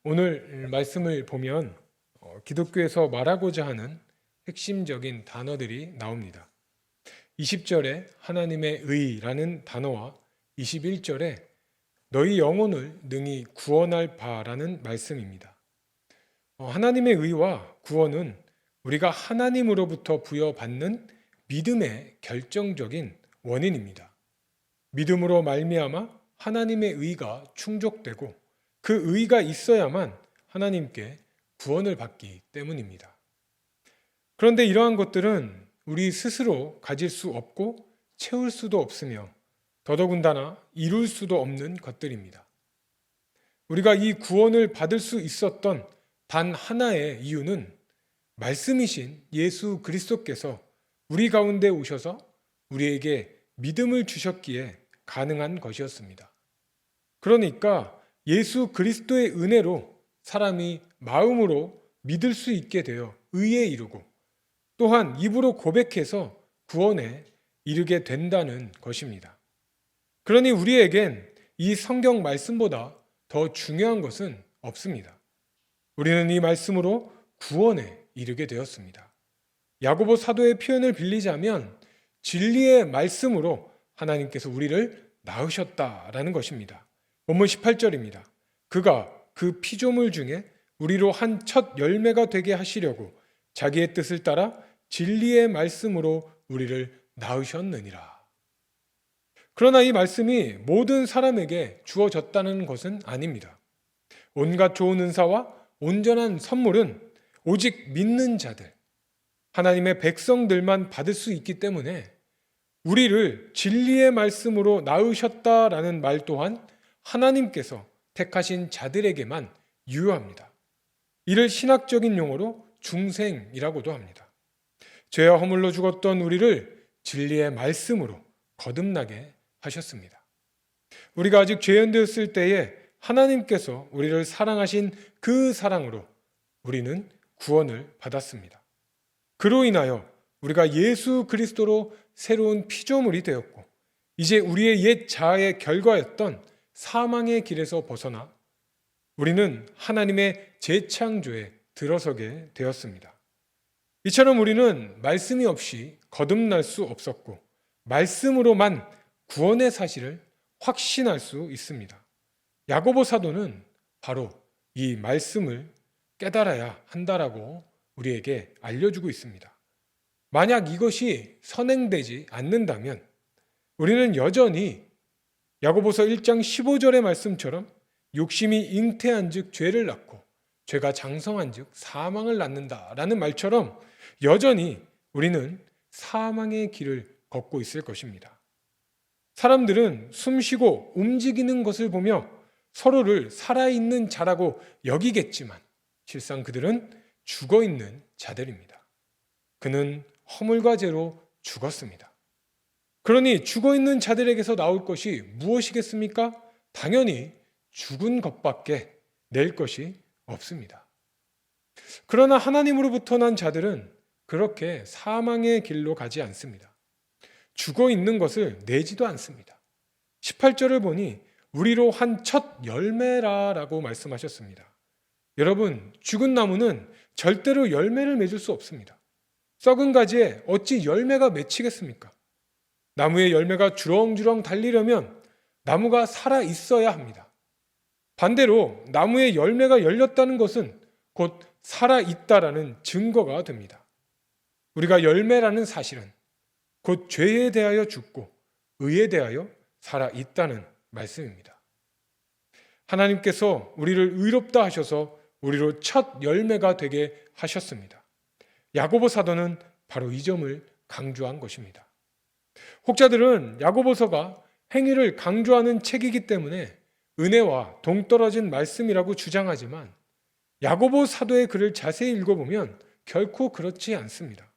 오늘 말씀을 보면 기독교에서 말하고자 하는 핵심적인 단어들이 나옵니다. 20절에 하나님의 의라는 단어와 21절에 너희 영혼을 능히 구원할 바라는 말씀입니다. 하나님의 의와 구원은 우리가 하나님으로부터 부여받는 믿음의 결정적인 원인입니다. 믿음으로 말미암아 하나님의 의가 충족되고 그 의가 있어야만 하나님께 구원을 받기 때문입니다. 그런데 이러한 것들은 우리 스스로 가질 수 없고 채울 수도 없으며 더더군다나 이룰 수도 없는 것들입니다. 우리가 이 구원을 받을 수 있었던 단 하나의 이유는 말씀이신 예수 그리스도께서 우리 가운데 오셔서 우리에게 믿음을 주셨기에 가능한 것이었습니다. 그러니까 예수 그리스도의 은혜로 사람이 마음으로 믿을 수 있게 되어 의에 이르고 또한 입으로 고백해서 구원에 이르게 된다는 것입니다. 그러니 우리에겐 이 성경 말씀보다 더 중요한 것은 없습니다. 우리는 이 말씀으로 구원에 이르게 되었습니다. 야고보 사도의 표현을 빌리자면 진리의 말씀으로 하나님께서 우리를 낳으셨다라는 것입니다. 본문 18절입니다. 그가 그 피조물 중에 우리로 한 첫 열매가 되게 하시려고 자기의 뜻을 따라 진리의 말씀으로 우리를 낳으셨느니라. 그러나 이 말씀이 모든 사람에게 주어졌다는 것은 아닙니다. 온갖 좋은 은사와 온전한 선물은 오직 믿는 자들, 하나님의 백성들만 받을 수 있기 때문에 우리를 진리의 말씀으로 낳으셨다라는 말 또한 하나님께서 택하신 자들에게만 유효합니다. 이를 신학적인 용어로 중생이라고도 합니다. 죄와 허물로 죽었던 우리를 진리의 말씀으로 거듭나게 하셨습니다. 우리가 아직 죄인되었을 때에 하나님께서 우리를 사랑하신 그 사랑으로 우리는 구원을 받았습니다. 그로 인하여 우리가 예수 그리스도로 새로운 피조물이 되었고 이제 우리의 옛 자아의 결과였던 사망의 길에서 벗어나 우리는 하나님의 재창조에 들어서게 되었습니다. 이처럼 우리는 말씀이 없이 거듭날 수 없었고 말씀으로만 구원의 사실을 확신할 수 있습니다. 야고보 사도는 바로 이 말씀을 깨달아야 한다라고 우리에게 알려주고 있습니다. 만약 이것이 선행되지 않는다면 우리는 여전히 야고보서 1장 15절의 말씀처럼 욕심이 잉태한 즉 죄를 낳고 죄가 장성한 즉 사망을 낳는다라는 말처럼 여전히 우리는 사망의 길을 걷고 있을 것입니다. 사람들은 숨쉬고 움직이는 것을 보며 서로를 살아있는 자라고 여기겠지만 실상 그들은 죽어있는 자들입니다. 그는 허물과 죄로 죽었습니다. 그러니 죽어있는 자들에게서 나올 것이 무엇이겠습니까? 당연히 죽은 것밖에 낼 것이 없습니다. 그러나 하나님으로부터 난 자들은 그렇게 사망의 길로 가지 않습니다. 죽어있는 것을 내지도 않습니다. 18절을 보니 우리로 한 첫 열매라라고 말씀하셨습니다. 여러분, 죽은 나무는 절대로 열매를 맺을 수 없습니다. 썩은 가지에 어찌 열매가 맺히겠습니까? 나무의 열매가 주렁주렁 달리려면 나무가 살아 있어야 합니다. 반대로 나무의 열매가 열렸다는 것은 곧 살아 있다라는 증거가 됩니다. 우리가 열매라는 사실은 곧 죄에 대하여 죽고 의에 대하여 살아 있다는 말씀입니다. 하나님께서 우리를 의롭다 하셔서 우리로 첫 열매가 되게 하셨습니다. 야고보 사도는 바로 이 점을 강조한 것입니다. 혹자들은 야고보서가 행위를 강조하는 책이기 때문에 은혜와 동떨어진 말씀이라고 주장하지만 야고보 사도의 글을 자세히 읽어보면 결코 그렇지 않습니다.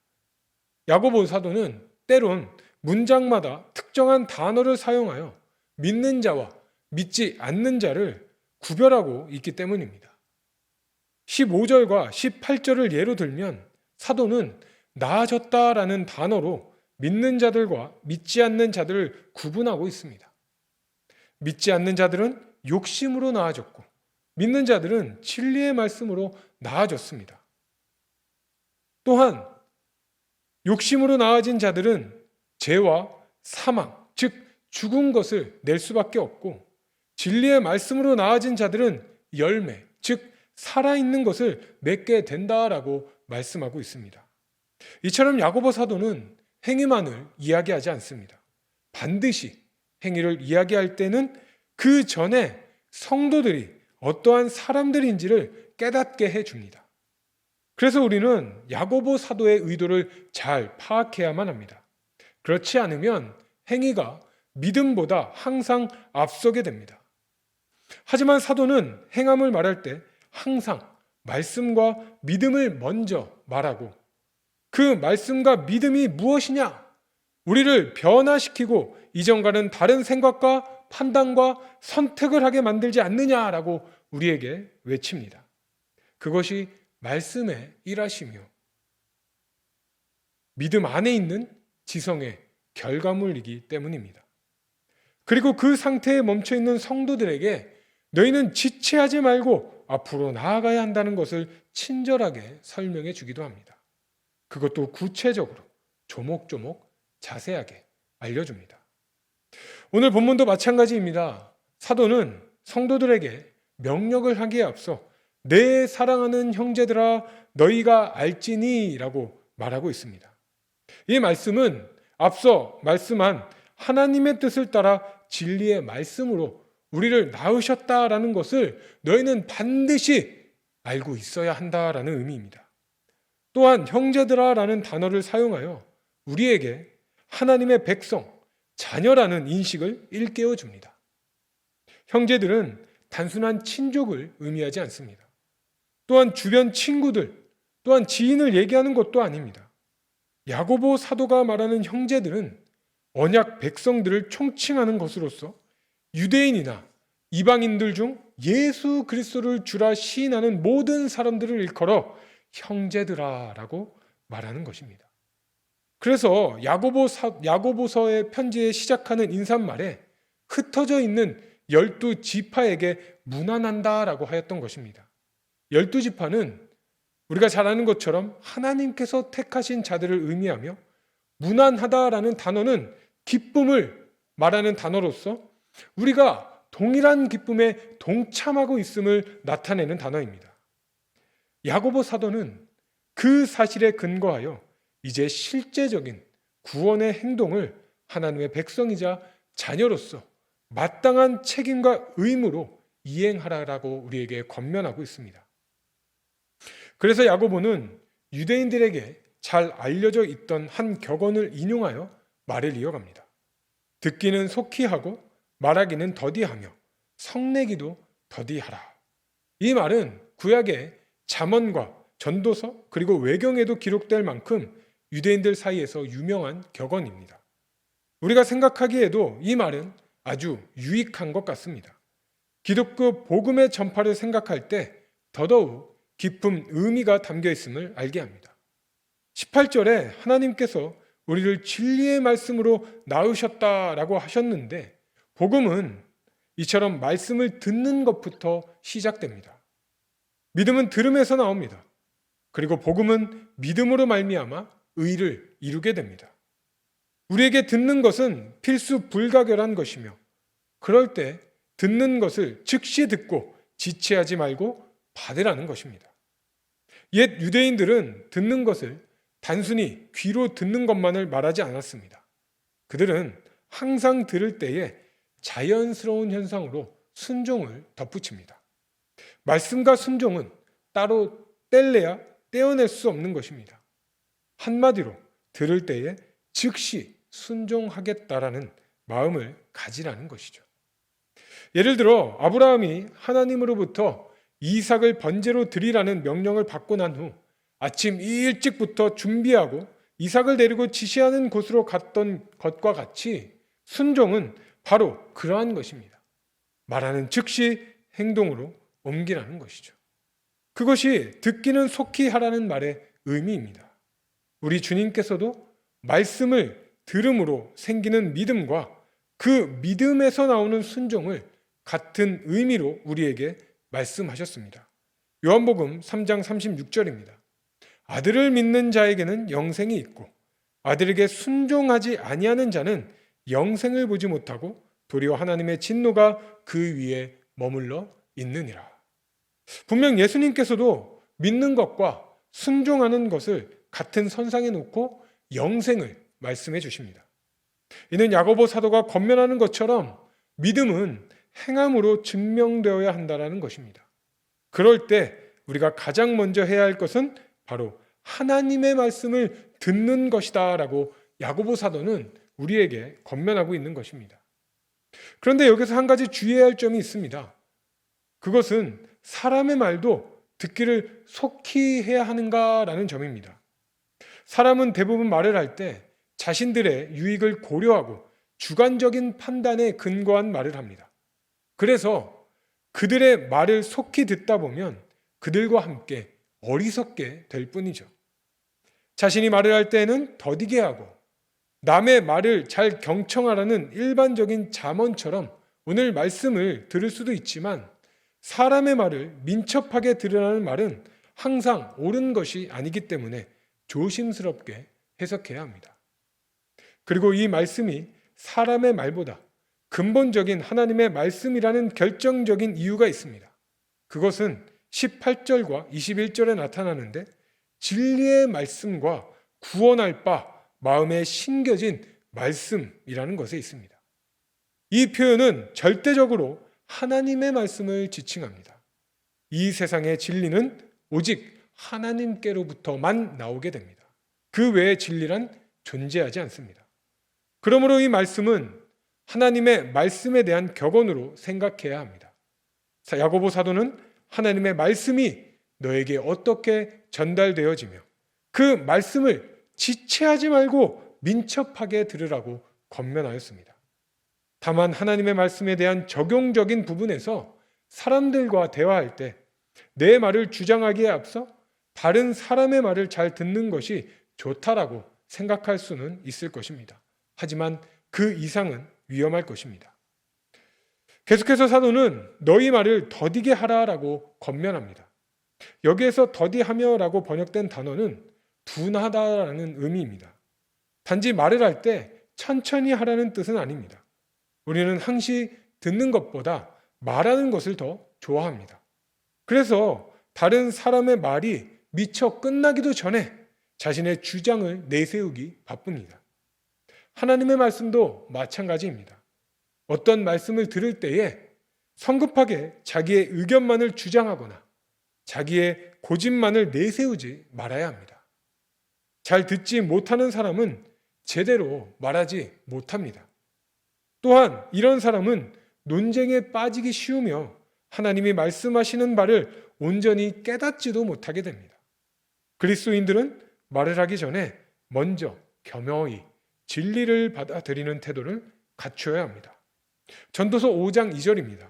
야고보 사도는 때론 문장마다 특정한 단어를 사용하여 믿는 자와 믿지 않는 자를 구별하고 있기 때문입니다. 15절과 18절을 예로 들면 사도는 나아졌다라는 단어로 믿는 자들과 믿지 않는 자들을 구분하고 있습니다. 믿지 않는 자들은 욕심으로 나아졌고 믿는 자들은 진리의 말씀으로 나아졌습니다. 또한 욕심으로 나아진 자들은 죄와 사망, 즉 죽은 것을 낼 수밖에 없고, 진리의 말씀으로 나아진 자들은 열매, 즉 살아있는 것을 맺게 된다라고 말씀하고 있습니다. 이처럼 야고보 사도는 행위만을 이야기하지 않습니다. 반드시 행위를 이야기할 때는 그 전에 성도들이 어떠한 사람들인지를 깨닫게 해줍니다. 그래서 우리는 야고보 사도의 의도를 잘 파악해야만 합니다. 그렇지 않으면 행위가 믿음보다 항상 앞서게 됩니다. 하지만 사도는 행함을 말할 때 항상 말씀과 믿음을 먼저 말하고, 그 말씀과 믿음이 무엇이냐? 우리를 변화시키고 이전과는 다른 생각과 판단과 선택을 하게 만들지 않느냐라고 우리에게 외칩니다. 그것이 말씀의 일하시며 믿음 안에 있는 지성의 결과물이기 때문입니다. 그리고 그 상태에 멈춰 있는 성도들에게 너희는 지체하지 말고 앞으로 나아가야 한다는 것을 친절하게 설명해 주기도 합니다. 그것도 구체적으로 조목조목 자세하게 알려줍니다. 오늘 본문도 마찬가지입니다. 사도는 성도들에게 명령을 하기에 앞서 내 사랑하는 형제들아 너희가 알지니 라고 말하고 있습니다. 이 말씀은 앞서 말씀한 하나님의 뜻을 따라 진리의 말씀으로 우리를 낳으셨다라는 것을 너희는 반드시 알고 있어야 한다라는 의미입니다. 또한 형제들아 라는 단어를 사용하여 우리에게 하나님의 백성, 자녀라는 인식을 일깨워 줍니다. 형제들은 단순한 친족을 의미하지 않습니다. 또한 주변 친구들, 또한 지인을 얘기하는 것도 아닙니다. 야고보 사도가 말하는 형제들은 언약 백성들을 총칭하는 것으로서 유대인이나 이방인들 중 예수 그리스도를 주라 시인하는 모든 사람들을 일컬어 형제들아라고 말하는 것입니다. 그래서 야고보서의 편지에 시작하는 인사말에 흩어져 있는 12지파에게 문안한다라고 하였던 것입니다. 12지파는 우리가 잘 아는 것처럼 하나님께서 택하신 자들을 의미하며, 문안하다라는 단어는 기쁨을 말하는 단어로서 우리가 동일한 기쁨에 동참하고 있음을 나타내는 단어입니다. 야고보 사도는 그 사실에 근거하여 이제 실제적인 구원의 행동을 하나님의 백성이자 자녀로서 마땅한 책임과 의무로 이행하라라고 우리에게 권면하고 있습니다. 그래서 야고보는 유대인들에게 잘 알려져 있던 한 격언을 인용하여 말을 이어갑니다. 듣기는 속히 하고 말하기는 더디하며 성내기도 더디하라. 이 말은 구약의 잠언과 전도서 그리고 외경에도 기록될 만큼 유대인들 사이에서 유명한 격언입니다. 우리가 생각하기에도 이 말은 아주 유익한 것 같습니다. 기독교 복음의 전파를 생각할 때 더더욱 깊은 의미가 담겨 있음을 알게 합니다. 18절에 하나님께서 우리를 진리의 말씀으로 낳으셨다라고 하셨는데, 복음은 이처럼 말씀을 듣는 것부터 시작됩니다. 믿음은 들음에서 나옵니다. 그리고 복음은 믿음으로 말미암아 의를 이루게 됩니다. 우리에게 듣는 것은 필수 불가결한 것이며, 그럴 때 듣는 것을 즉시 듣고 지체하지 말고 받으라는 것입니다. 옛 유대인들은 듣는 것을 단순히 귀로 듣는 것만을 말하지 않았습니다. 그들은 항상 들을 때에 자연스러운 현상으로 순종을 덧붙입니다. 말씀과 순종은 따로 뗄래야 떼어낼 수 없는 것입니다. 한마디로 들을 때에 즉시 순종하겠다라는 마음을 가지라는 것이죠. 예를 들어 아브라함이 하나님으로부터 이삭을 번제로 드리라는 명령을 받고 난 후 아침 일찍부터 준비하고 이삭을 데리고 지시하는 곳으로 갔던 것과 같이 순종은 바로 그러한 것입니다. 말하는 즉시 행동으로 옮기라는 것이죠. 그것이 듣기는 속히 하라는 말의 의미입니다. 우리 주님께서도 말씀을 들음으로 생기는 믿음과 그 믿음에서 나오는 순종을 같은 의미로 우리에게 말씀하셨습니다. 요한복음 3장 36절입니다. 아들을 믿는 자에게는 영생이 있고 아들에게 순종하지 아니하는 자는 영생을 보지 못하고 도리어 하나님의 진노가 그 위에 머물러 있느니라. 분명 예수님께서도 믿는 것과 순종하는 것을 같은 선상에 놓고 영생을 말씀해 주십니다. 이는 야고보 사도가 권면하는 것처럼 믿음은 행함으로 증명되어야 한다는 것입니다. 그럴 때 우리가 가장 먼저 해야 할 것은 바로 하나님의 말씀을 듣는 것이다 라고 야고보 사도는 우리에게 권면하고 있는 것입니다. 그런데 여기서 한 가지 주의해야 할 점이 있습니다. 그것은 사람의 말도 듣기를 속히 해야 하는가라는 점입니다. 사람은 대부분 말을 할 때 자신들의 유익을 고려하고 주관적인 판단에 근거한 말을 합니다. 그래서 그들의 말을 속히 듣다 보면 그들과 함께 어리석게 될 뿐이죠. 자신이 말을 할 때에는 더디게 하고 남의 말을 잘 경청하라는 일반적인 잠언처럼 오늘 말씀을 들을 수도 있지만 사람의 말을 민첩하게 들으라는 말은 항상 옳은 것이 아니기 때문에 조심스럽게 해석해야 합니다. 그리고 이 말씀이 사람의 말보다 근본적인 하나님의 말씀이라는 결정적인 이유가 있습니다. 그것은 18절과 21절에 나타나는데 진리의 말씀과 구원할 바 마음에 심겨진 말씀이라는 것에 있습니다. 이 표현은 절대적으로 하나님의 말씀을 지칭합니다. 이 세상의 진리는 오직 하나님께로부터만 나오게 됩니다. 그 외의 진리란 존재하지 않습니다. 그러므로 이 말씀은 하나님의 말씀에 대한 격언으로 생각해야 합니다. 야고보 사도는 하나님의 말씀이 너에게 어떻게 전달되어지며 그 말씀을 지체하지 말고 민첩하게 들으라고 권면하였습니다. 다만 하나님의 말씀에 대한 적용적인 부분에서 사람들과 대화할 때 내 말을 주장하기에 앞서 다른 사람의 말을 잘 듣는 것이 좋다라고 생각할 수는 있을 것입니다. 하지만 그 이상은 위험할 것입니다. 계속해서 사도는 너희 말을 더디게 하라라고 권면합니다. 여기에서 더디하며라고 번역된 단어는 둔하다라는 의미입니다. 단지 말을 할 때 천천히 하라는 뜻은 아닙니다. 우리는 항시 듣는 것보다 말하는 것을 더 좋아합니다. 그래서 다른 사람의 말이 미처 끝나기도 전에 자신의 주장을 내세우기 바쁩니다. 하나님의 말씀도 마찬가지입니다. 어떤 말씀을 들을 때에 성급하게 자기의 의견만을 주장하거나 자기의 고집만을 내세우지 말아야 합니다. 잘 듣지 못하는 사람은 제대로 말하지 못합니다. 또한 이런 사람은 논쟁에 빠지기 쉬우며 하나님이 말씀하시는 말을 온전히 깨닫지도 못하게 됩니다. 그리스도인들은 말을 하기 전에 먼저 겸허히 진리를 받아들이는 태도를 갖추어야 합니다. 전도서 5장 2절입니다.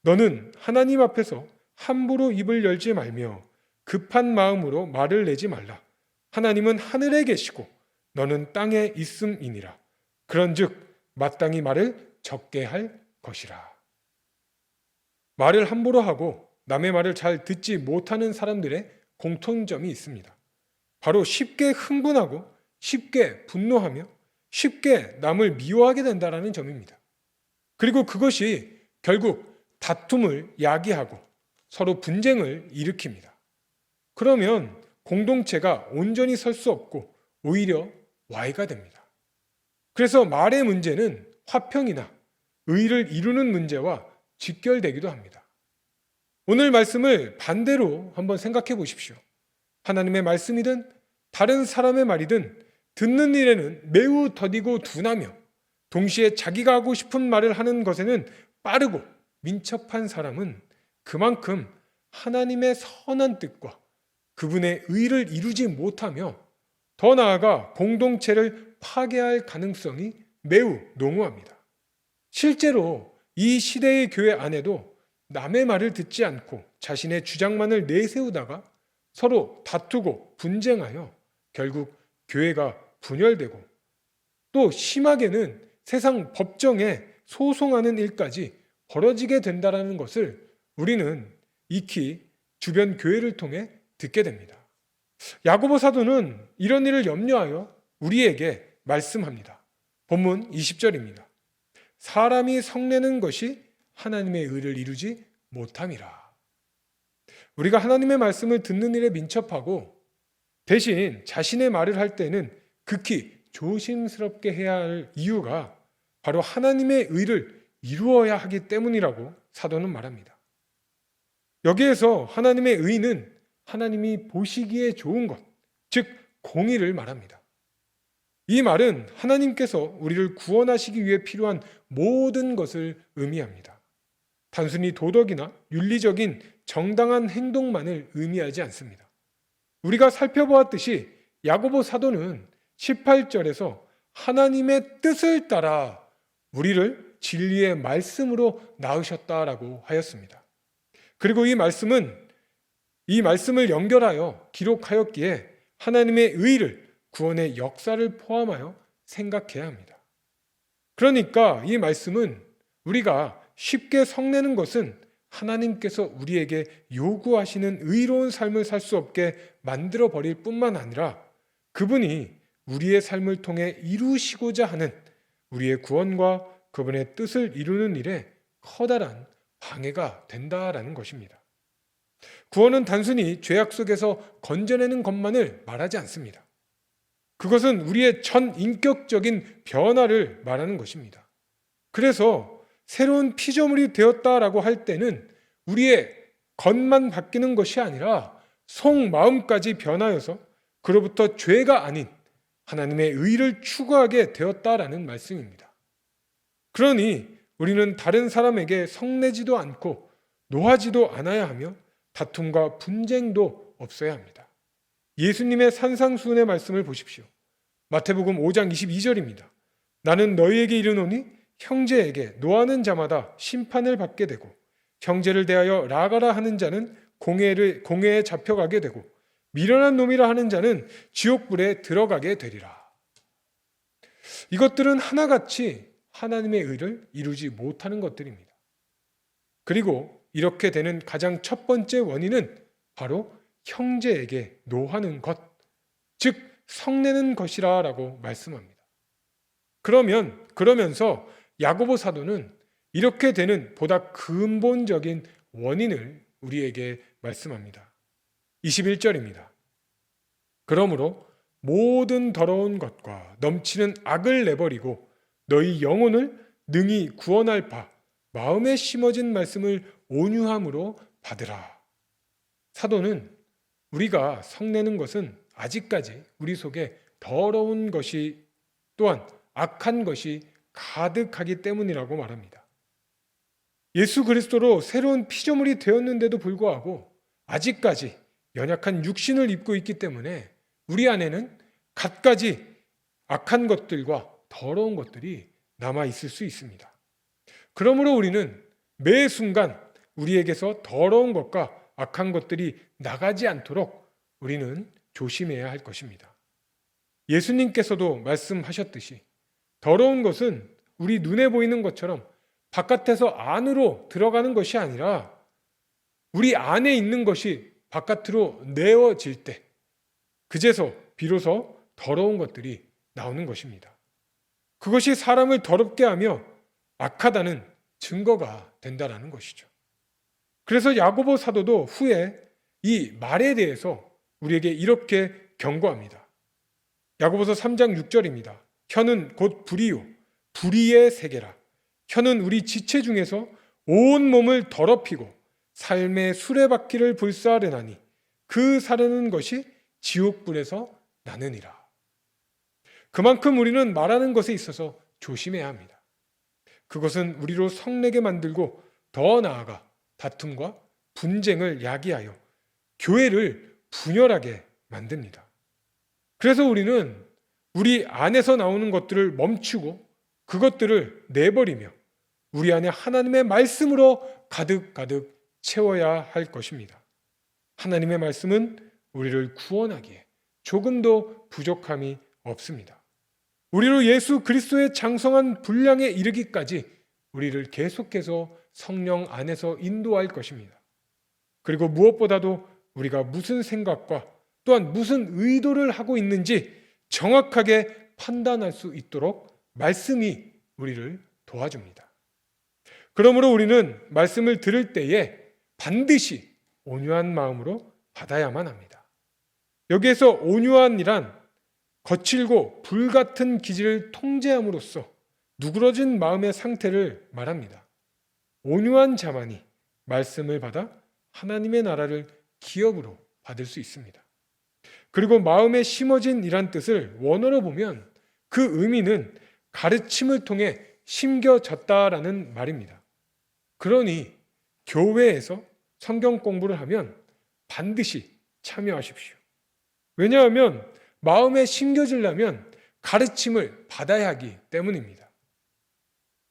너는 하나님 앞에서 함부로 입을 열지 말며 급한 마음으로 말을 내지 말라. 하나님은 하늘에 계시고 너는 땅에 있음이니라. 그런즉 마땅히 말을 적게 할 것이라. 말을 함부로 하고 남의 말을 잘 듣지 못하는 사람들의 공통점이 있습니다. 바로 쉽게 흥분하고 쉽게 분노하며 쉽게 남을 미워하게 된다는 점입니다. 그리고 그것이 결국 다툼을 야기하고 서로 분쟁을 일으킵니다. 그러면 공동체가 온전히 설 수 없고 오히려 와해가 됩니다. 그래서 말의 문제는 화평이나 의를 이루는 문제와 직결되기도 합니다. 오늘 말씀을 반대로 한번 생각해 보십시오. 하나님의 말씀이든 다른 사람의 말이든 듣는 일에는 매우 더디고 둔하며 동시에 자기가 하고 싶은 말을 하는 것에는 빠르고 민첩한 사람은 그만큼 하나님의 선한 뜻과 그분의 의를 이루지 못하며 더 나아가 공동체를 파괴할 가능성이 매우 농후합니다. 실제로 이 시대의 교회 안에도 남의 말을 듣지 않고 자신의 주장만을 내세우다가 서로 다투고 분쟁하여 결국 교회가 분열되고 또 심하게는 세상 법정에 소송하는 일까지 벌어지게 된다는 것을 우리는 익히 주변 교회를 통해 듣게 됩니다. 야고보 사도는 이런 일을 염려하여 우리에게 말씀합니다. 본문 20절입니다. 사람이 성내는 것이 하나님의 의를 이루지 못함이라. 우리가 하나님의 말씀을 듣는 일에 민첩하고 대신 자신의 말을 할 때는 극히 조심스럽게 해야 할 이유가 바로 하나님의 의를 이루어야 하기 때문이라고 사도는 말합니다. 여기에서 하나님의 의는 하나님이 보시기에 좋은 것, 즉 공의를 말합니다. 이 말은 하나님께서 우리를 구원하시기 위해 필요한 모든 것을 의미합니다. 단순히 도덕이나 윤리적인 정당한 행동만을 의미하지 않습니다. 우리가 살펴보았듯이 야고보 사도는 18절에서 하나님의 뜻을 따라 우리를 진리의 말씀으로 낳으셨다라고 하였습니다. 그리고 이 말씀을 연결하여 기록하였기에 하나님의 의를 구원의 역사를 포함하여 생각해야 합니다. 그러니까 이 말씀은 우리가 쉽게 성내는 것은 하나님께서 우리에게 요구하시는 의로운 삶을 살 수 없게 만들어 버릴 뿐만 아니라 그분이 우리의 삶을 통해 이루시고자 하는 우리의 구원과 그분의 뜻을 이루는 일에 커다란 방해가 된다라는 것입니다. 구원은 단순히 죄악 속에서 건져내는 것만을 말하지 않습니다. 그것은 우리의 전 인격적인 변화를 말하는 것입니다. 그래서 새로운 피조물이 되었다라고 할 때는 우리의 겉만 바뀌는 것이 아니라 속마음까지 변하여서 그로부터 죄가 아닌 하나님의 의를 추구하게 되었다라는 말씀입니다. 그러니 우리는 다른 사람에게 성내지도 않고 노하지도 않아야 하며 다툼과 분쟁도 없어야 합니다. 예수님의 산상수훈의 말씀을 보십시오. 마태복음 5장 22절입니다. 나는 너희에게 이르노니 형제에게 노하는 자마다 심판을 받게 되고 형제를 대하여 라가라 하는 자는 공회에 잡혀가게 되고 미련한 놈이라 하는 자는 지옥불에 들어가게 되리라. 이것들은 하나같이 하나님의 의를 이루지 못하는 것들입니다. 그리고 이렇게 되는 가장 첫 번째 원인은 바로 형제에게 노하는 것, 즉 성내는 것이라고 말씀합니다. 그러면서 야고보 사도는 이렇게 되는 보다 근본적인 원인을 우리에게 말씀합니다. 21절입니다. 그러므로 모든 더러운 것과 넘치는 악을 내버리고 너희 영혼을 능히 구원할 바 마음에 심어진 말씀을 온유함으로 받으라. 사도는 우리가 성내는 것은 아직까지 우리 속에 더러운 것이 또한 악한 것이 가득하기 때문이라고 말합니다. 예수 그리스도로 새로운 피조물이 되었는데도 불구하고 아직까지 연약한 육신을 입고 있기 때문에 우리 안에는 갖가지 악한 것들과 더러운 것들이 남아 있을 수 있습니다. 그러므로 우리는 매 순간 우리에게서 더러운 것과 악한 것들이 나가지 않도록 우리는 조심해야 할 것입니다. 예수님께서도 말씀하셨듯이 더러운 것은 우리 눈에 보이는 것처럼 바깥에서 안으로 들어가는 것이 아니라 우리 안에 있는 것이 바깥으로 내어질 때 그제서 비로소 더러운 것들이 나오는 것입니다. 그것이 사람을 더럽게 하며 악하다는 증거가 된다는 것이죠. 그래서 야고보 사도도 후에 이 말에 대해서 우리에게 이렇게 경고합니다. 야고보서 3장 6절입니다. 혀는 곧 불이요 불의의 세계라. 혀는 우리 지체 중에서 온 몸을 더럽히고 삶의 수레바퀴를 불사르나니 그 사르는 것이 지옥불에서 나느니라. 그만큼 우리는 말하는 것에 있어서 조심해야 합니다. 그것은 우리로 성내게 만들고 더 나아가 다툼과 분쟁을 야기하여 교회를 분열하게 만듭니다. 그래서 우리는 우리 안에서 나오는 것들을 멈추고 그것들을 내버리며 우리 안에 하나님의 말씀으로 가득가득 채워야 할 것입니다. 하나님의 말씀은 우리를 구원하기에 조금도 부족함이 없습니다. 우리로 예수 그리스도의 장성한 분량에 이르기까지 우리를 계속해서 성령 안에서 인도할 것입니다. 그리고 무엇보다도 우리가 무슨 생각과 또한 무슨 의도를 하고 있는지 정확하게 판단할 수 있도록 말씀이 우리를 도와줍니다. 그러므로 우리는 말씀을 들을 때에 반드시 온유한 마음으로 받아야만 합니다. 여기에서 온유한이란 거칠고 불같은 기질을 통제함으로써 누그러진 마음의 상태를 말합니다. 온유한 자만이 말씀을 받아 하나님의 나라를 기업으로 받을 수 있습니다. 그리고 마음에 심어진 이란 뜻을 원어로 보면 그 의미는 가르침을 통해 심겨졌다라는 말입니다. 그러니 교회에서 성경 공부를 하면 반드시 참여하십시오. 왜냐하면 마음에 심겨지려면 가르침을 받아야 하기 때문입니다.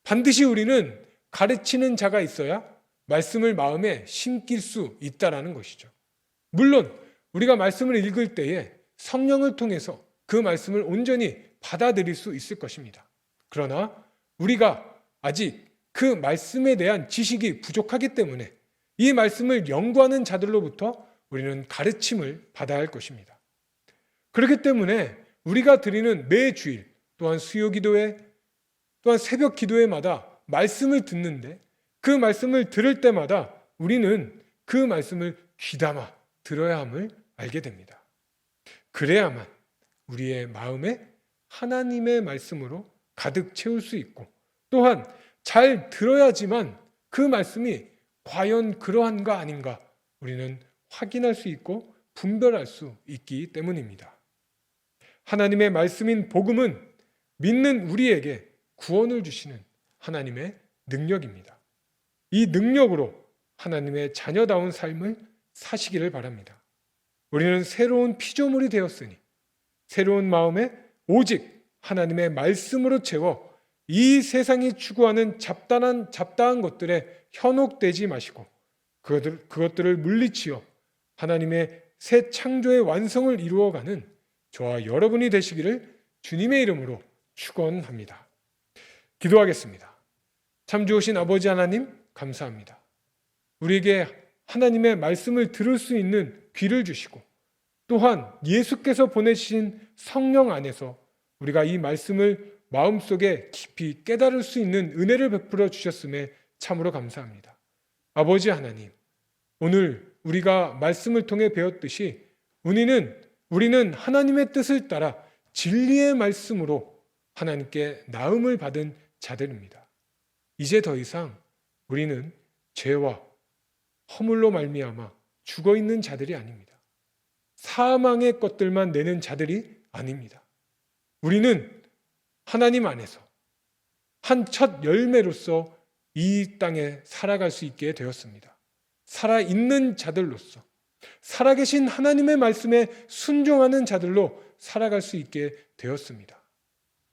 반드시 우리는 가르치는 자가 있어야 말씀을 마음에 심길 수 있다라는 것이죠. 물론 우리가 말씀을 읽을 때에 성령을 통해서 그 말씀을 온전히 받아들일 수 있을 것입니다. 그러나 우리가 아직 그 말씀에 대한 지식이 부족하기 때문에 이 말씀을 연구하는 자들로부터 우리는 가르침을 받아야 할 것입니다. 그렇기 때문에 우리가 드리는 매 주일 또한 수요 기도회 또한 새벽 기도회마다 말씀을 듣는데 그 말씀을 들을 때마다 우리는 그 말씀을 귀담아 들어야 함을 알게 됩니다. 그래야만 우리의 마음에 하나님의 말씀으로 가득 채울 수 있고 또한 잘 들어야지만 그 말씀이 과연 그러한가 아닌가 우리는 확인할 수 있고 분별할 수 있기 때문입니다. 하나님의 말씀인 복음은 믿는 우리에게 구원을 주시는 하나님의 능력입니다. 이 능력으로 하나님의 자녀다운 삶을 사시기를 바랍니다. 우리는 새로운 피조물이 되었으니 새로운 마음에 오직 하나님의 말씀으로 채워 이 세상이 추구하는 잡다한 것들에 현혹되지 마시고 그것들을 물리치어 하나님의 새 창조의 완성을 이루어가는 저와 여러분이 되시기를 주님의 이름으로 축원합니다. 기도하겠습니다. 참 좋으신 아버지 하나님 감사합니다. 우리에게 하나님의 말씀을 들을 수 있는 귀를 주시고 또한 예수께서 보내신 성령 안에서 우리가 이 말씀을 마음속에 깊이 깨달을 수 있는 은혜를 베풀어 주셨음에 참으로 감사합니다. 아버지 하나님, 오늘 우리가 말씀을 통해 배웠듯이 우리는 하나님의 뜻을 따라 진리의 말씀으로 하나님께 나음을 받은 자들입니다. 이제 더 이상 우리는 죄와 허물로 말미암아 죽어 있는 자들이 아닙니다. 사망의 것들만 내는 자들이 아닙니다. 우리는 하나님 안에서 한 첫 열매로서 이 땅에 살아갈 수 있게 되었습니다. 살아있는 자들로서 살아계신 하나님의 말씀에 순종하는 자들로 살아갈 수 있게 되었습니다.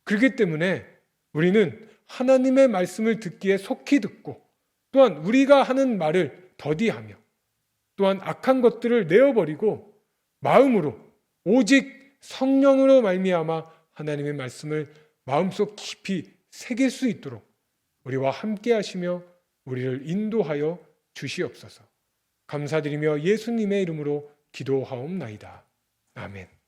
그렇기 때문에 우리는 하나님의 말씀을 듣기에 속히 듣고 또한 우리가 하는 말을 더디하며 또한 악한 것들을 내어버리고 마음으로 오직 성령으로 말미암아 하나님의 말씀을 마음속 깊이 새길 수 있도록 우리와 함께 하시며 우리를 인도하여 주시옵소서. 감사드리며 예수님의 이름으로 기도하옵나이다. 아멘.